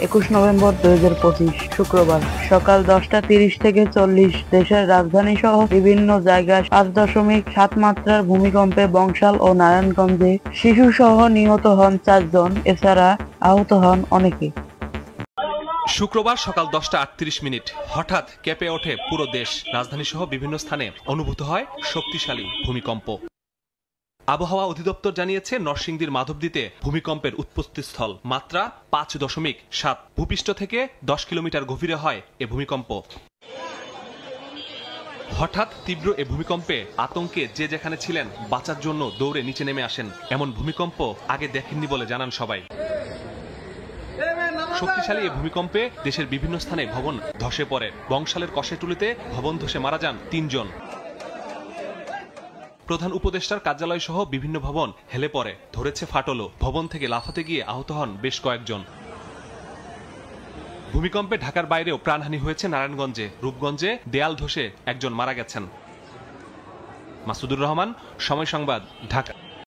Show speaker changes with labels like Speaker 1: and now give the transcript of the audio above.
Speaker 1: 21 November 2025 শুক্রবার সকাল 10:30 থেকে 40 দেশের রাজধানী সহ বিভিন্ন জায়গায় 5.7 মাত্রার ভূমিকম্পে বংশাল ও নারায়ণগঞ্জে শিশু সহ নিহত হন 4 জন, এছাড়া আহত হন অনেকে।
Speaker 2: শুক্রবার সকাল 10:38 হঠাৎ কেঁপে ওঠে পুরো দেশ। রাজধানী সহ বিভিন্ন স্থানে অনুভূত হয় শক্তিশালী ভূমিকম্প। আবহাওয়া অধিদপ্তর জানিয়েছে, নরসিংদীর মাধবদীতে ভূমিকম্পের উৎপত্তিস্থল। মাত্রা 5.7। ভূপৃষ্ঠ থেকে 10 কিলোমিটার গভীরে হয় এ ভূমিকম্প। হঠাৎ তীব্র এ ভূমিকম্পে আতঙ্কে যে যেখানে ছিলেন বাঁচার জন্য দৌড়ে নিচে নেমে আসেন। এমন ভূমিকম্প আগে দেখেননি বলে জানান সবাই। শক্তিশালী এই ভূমিকম্পে দেশের বিভিন্ন স্থানে ভবন ধসে পড়ে। বংশালের কষেটুলিতে ভবন ধসে মারা যান 3 জন। প্রধান উপদেষ্টার কার্যালয় সহ বিভিন্ন ভবন হেলে পড়ে, ধরেছে ফাটলও। ভবন থেকে লাফাতে গিয়ে আহত হন বেশ কয়েকজন। ভূমিকম্পে ঢাকার বাইরেও প্রাণহানি হয়েছে নারায়ণগঞ্জে। রূপগঞ্জে দেয়াল ধসে একজন মারা গেছেন। মাসুদুর রহমান, সময় সংবাদ, ঢাকা।